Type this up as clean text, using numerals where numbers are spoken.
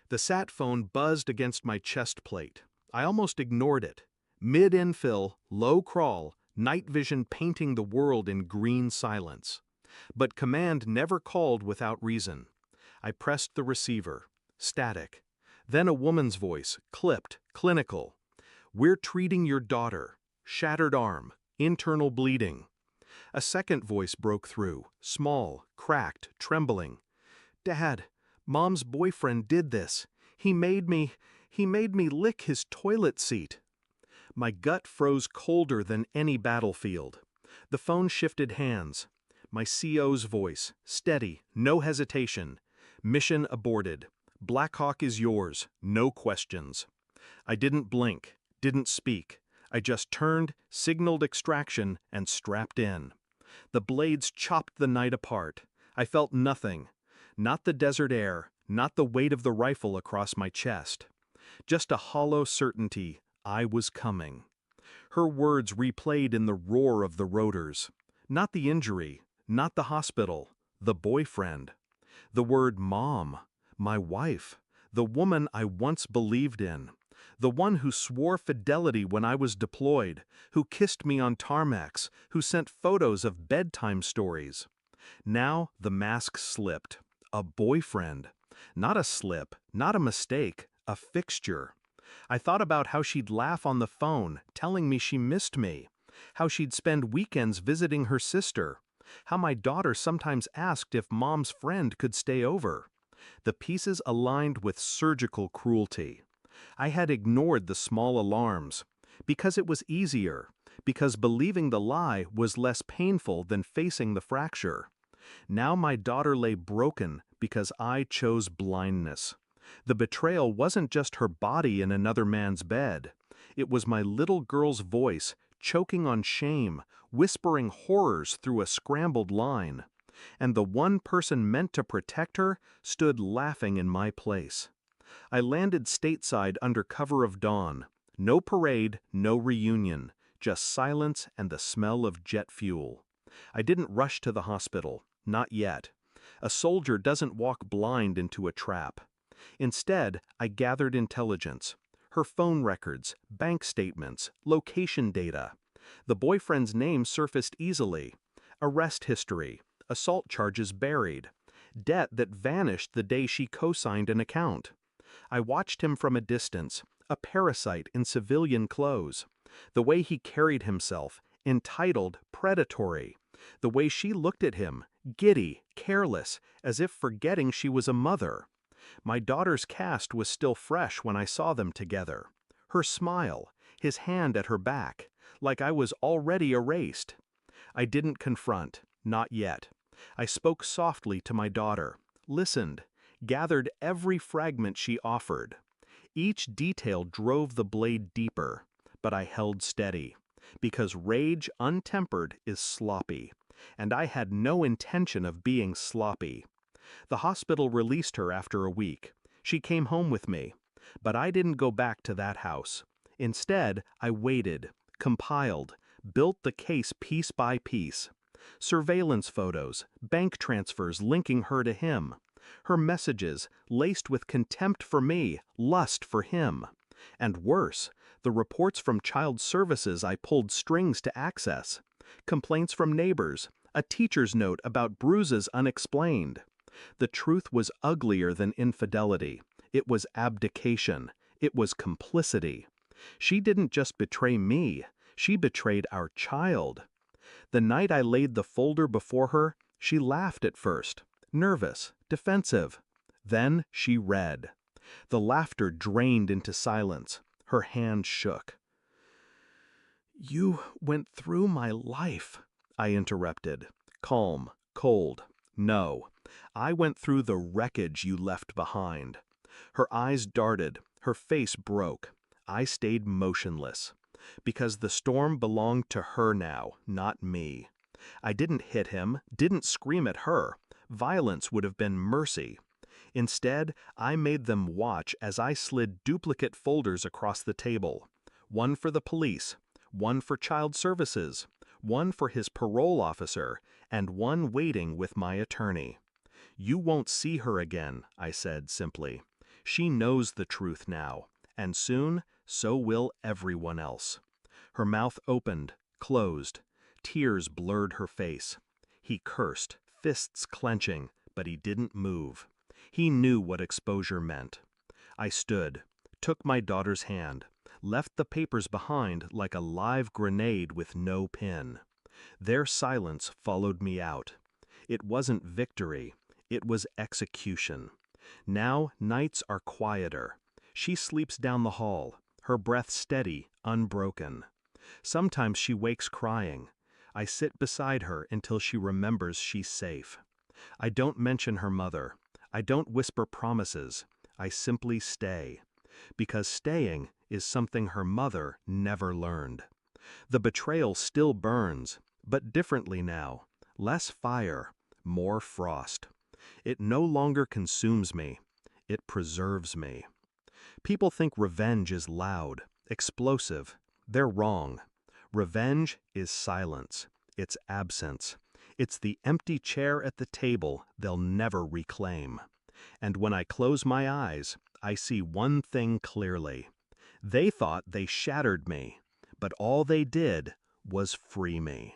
The Satphone buzzed against my chest plate. I almost ignored it. Mid-infil, low crawl, night vision painting the world in green silence. But command never called without reason. I pressed the receiver. Static. Then a woman's voice, clipped, clinical. "We're treating your daughter. Shattered arm. Internal bleeding." A second voice broke through, small, cracked, trembling. "Dad, Mom's boyfriend did this. He made me lick his toilet seat." My gut froze colder than any battlefield. The phone shifted hands. My CO's voice, steady, no hesitation. "Mission aborted. Blackhawk is yours, no questions." I didn't blink, didn't speak. I just turned, signaled extraction, and strapped in. The blades chopped the night apart. I felt nothing. Not the desert air, not the weight of the rifle across my chest. Just a hollow certainty I was coming. Her words replayed in the roar of the rotors. Not the injury, not the hospital, the boyfriend. The word mom, my wife, the woman I once believed in. The one who swore fidelity when I was deployed, who kissed me on tarmacs, who sent photos of bedtime stories. Now the mask slipped. A boyfriend. Not a slip, not a mistake, a fixture. I thought about how she'd laugh on the phone, telling me she missed me. How she'd spend weekends visiting her sister. How my daughter sometimes asked if Mom's friend could stay over. The pieces aligned with surgical cruelty. I had ignored the small alarms. Because it was easier. Because believing the lie was less painful than facing the fracture. Now my daughter lay broken because I chose blindness. The betrayal wasn't just her body in another man's bed. It was my little girl's voice, choking on shame, whispering horrors through a scrambled line. And the one person meant to protect her stood laughing in my place. I landed stateside under cover of dawn. No parade, no reunion, just silence and the smell of jet fuel. I didn't rush to the hospital. Not yet. A soldier doesn't walk blind into a trap. Instead, I gathered intelligence. Her phone records, bank statements, location data. The boyfriend's name surfaced easily. Arrest history, assault charges buried. Debt that vanished the day she co-signed an account. I watched him from a distance, a parasite in civilian clothes. The way he carried himself, entitled, predatory. The way she looked at him, giddy, careless, as if forgetting she was a mother. My daughter's cast was still fresh when I saw them together. Her smile, his hand at her back, like I was already erased. I didn't confront, not yet. I spoke softly to my daughter, listened, gathered every fragment she offered. Each detail drove the blade deeper, but I held steady. Because rage untempered is sloppy, and I had no intention of being sloppy. The hospital released her after a week. She came home with me, but I didn't go back to that house. Instead, I waited, compiled, built the case piece by piece. Surveillance photos, bank transfers linking her to him. Her messages, laced with contempt for me, lust for him. And worse, the reports from child services I pulled strings to access. Complaints from neighbors, a teacher's note about bruises unexplained. The truth was uglier than infidelity. It was abdication. It was complicity. She didn't just betray me, she betrayed our child. The night I laid the folder before her, she laughed at first, nervous, defensive. Then she read. The laughter drained into silence. Her hand shook. "You went through my life," I interrupted. Calm, cold. "No, I went through the wreckage you left behind." Her eyes darted, her face broke. I stayed motionless. Because the storm belonged to her now, not me. I didn't hit him, didn't scream at her. Violence would have been mercy. Instead, I made them watch as I slid duplicate folders across the table. One for the police, one for child services, one for his parole officer, and one waiting with my attorney. "You won't see her again," I said simply. She knows the truth now, and soon so will everyone else. Her mouth opened, closed. Tears blurred her face. He cursed, fists clenching, but he didn't move. He knew what exposure meant. I stood, took my daughter's hand, left the papers behind like a live grenade with no pin. Their silence followed me out. It wasn't victory, it was execution. Now nights are quieter. She sleeps down the hall, her breath steady, unbroken. Sometimes she wakes crying. I sit beside her until she remembers she's safe. I don't mention her mother. I don't whisper promises. I simply stay. Because staying is something her mother never learned. The betrayal still burns, but differently now. Less fire, more frost. It no longer consumes me. It preserves me. People think revenge is loud, explosive. They're wrong. Revenge is silence. It's absence. It's the empty chair at the table they'll never reclaim. And when I close my eyes, I see one thing clearly. They thought they shattered me, but all they did was free me.